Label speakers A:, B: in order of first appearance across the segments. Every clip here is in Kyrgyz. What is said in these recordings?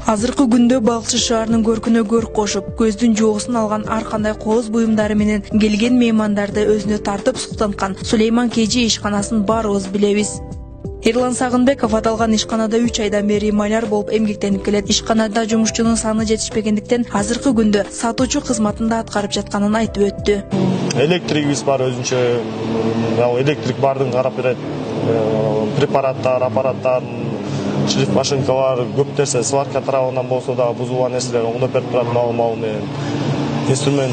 A: Азыркы күндө балыкчы шаарынын көркүнө көрк кошуп, көздүн жоосун алган ар кандай кооз буюмдары менен келген меймандарды өзүнө тартып суктанткан Сулейман КЖ ишканасын баарыбыз билебиз. Эрлан Сагынбеков аталган ишканада 3 айдан бери маляр болуп эмгектенип келет. Ишканада жумушчунун саны жетишпегендиктен азыркы күндө сатуучу кызматында аткарып жатканын айтып өттү.
B: Электригибиз бар өзүнчө, электрик бардын карап берет. Препараттар, аппараттар, шлиф машинкалар, көп нерсе сварка тарабынан болсо да бузулган нерселер оңдоп берип турат мал менен. Инструмент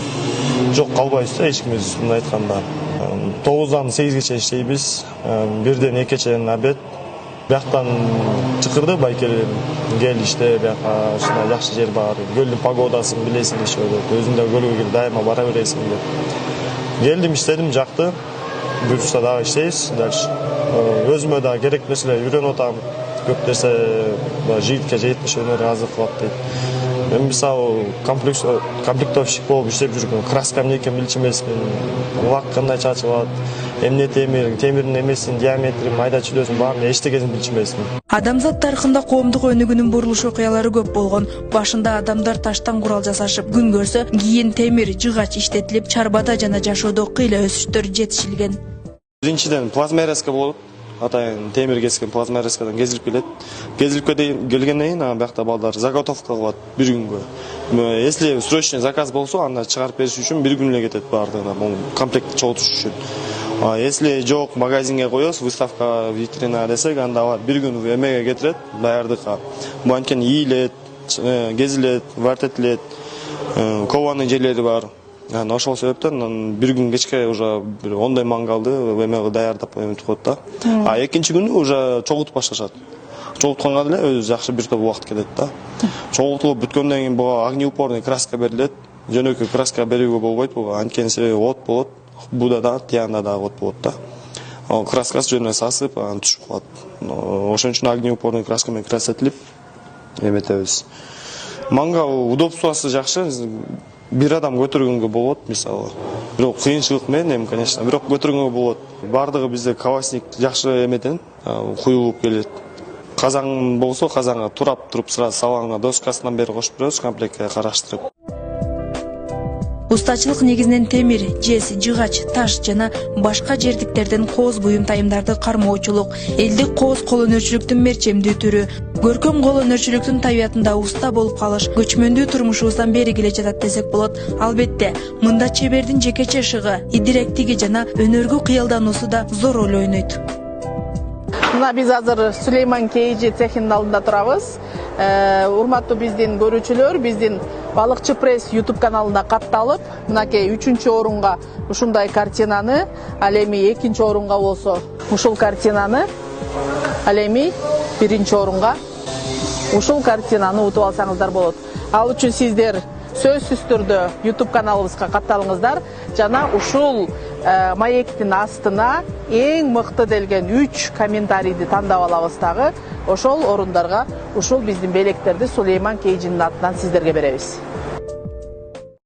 B: жок калбайбыз да эчкимиз мындай айтканда. 9-дан 8-ге чейин иштейбиз. 1-ден 2-ге чейин обед. Бияктан чакырды байкелер, кел иште, бияка ушундай жакшы жер бар. Көлдүн погодасын билесиң иши болот. Өзүң да көлгө дайыма бара бересиң деп. Келдим, иштедим, жакты. Буюрса дагы иштейбиз дальше. Өзүмө да керек нерселер үйрөнүп атам. Көп нерсе жигитке жетмиш өнөр азыр кылат дейт. Мен мисалы комплектовщик болуп иштеп жүргөн, краска эмне экенин билчү эмесмин. Лак кандай чачылат, эмне темирдин эмесин, диаметри, майда чүйдөсүн баарын эчтегенин билчү эмесмин.
A: Адамзат тарыхында коомдук өнүгүүнүн бурулуш окуялары көп болгон. Башында адамдар таштан курал жасашып, күн көрсө, кийин темир, жыгач иштетилип, чарбада жана жашоодо кыйла өсүштөр жетишилген.
B: Биринчиден плазмерезка болот. Атайын темир кескен плазмерезкадан кезилип келет. Кезилип келгенден кийин биякта балдар заготовка кылат бир күнгө. Если срочный заказ болсо, аны чыгарып бериш үчүн бир күн эле кетет бардыгына, комплект чогултуш үчүн. Если жок, магазинге коебуз, выставка, витрина десек, анда алар бир күн эмеге кетирет, даярдыкка. Бул анткени ийилет, кезилет, вартетилет, кованын жерлери бар. Ошол себептен бир күн кечке уже бир 10 мангалды эме даярдап өтүп коет да. Экинчи күнү уже чогултуп башташат. Чогултканга деле өзү жакшы бир топ убакыт кетет да. Чогултулуп бүткөндөн кийин буга огнеупорный краска берилет. Жөнөкөй краска берүүгө болбойт, буга анткени себеби от болот. Буда да, тиянда да от болот да. Краскасы жөнүнө сасып, түшүп калат. Ошон үчүн огнеупорный краска менен красетилип эметебиз. Мангал удобствосу жакшы. Бир адам көтөргөнгө болот, мисалы. Бирок кыйынчылык менен, конечно, бирок көтөргөнгө болот. Бардыгы бизде кавасник жакшы эметен куюлуп келет. Казан болсо, казанга турап туруп сразу салаңга доскасынан бери кошуп беребиз, комплектке караштырып.
A: Устачылык негизинен темир, жез, жыгач, таш жана башка жердиктерден кооз буюм тайымдарды кармоочулук, элдик кооз кол өнөрчүлүктүн мерчемдүү түрү, көркөм кол өнөрчүлүктүн табиятында уста болуп калыш көчмөндүү турмушубуздан бери келе жатат десек болот. Албетте, мында чебердин жекече шыгы, идиректиги жана өнөргө кыялдануусу да зор роль ойнойт.
C: Мына биз азыр Сулейман КЖ цехинин алдында турабыз. Урматтуу биздин көрүүчүлөр, биздин Балыкчы пресс YouTube каналында катталып, мынакей 3-чү орунга ушундай картинаны, ал эми 2-чи орунга болсо ушул картинаны, ал эми 1-чи орунга ушул картинаны утуп алсаңыздар болот. Ал үчүн сиздер сөзсүз түрдө YouTube каналыбызга катталыңыздар жана ушул маектин астына эң мыкты делген 3 комментарийди тандап алабыз дагы. Ошол орундарга ушул биздин белектерди Сулейман КЖнин атынан сиздерге беребиз.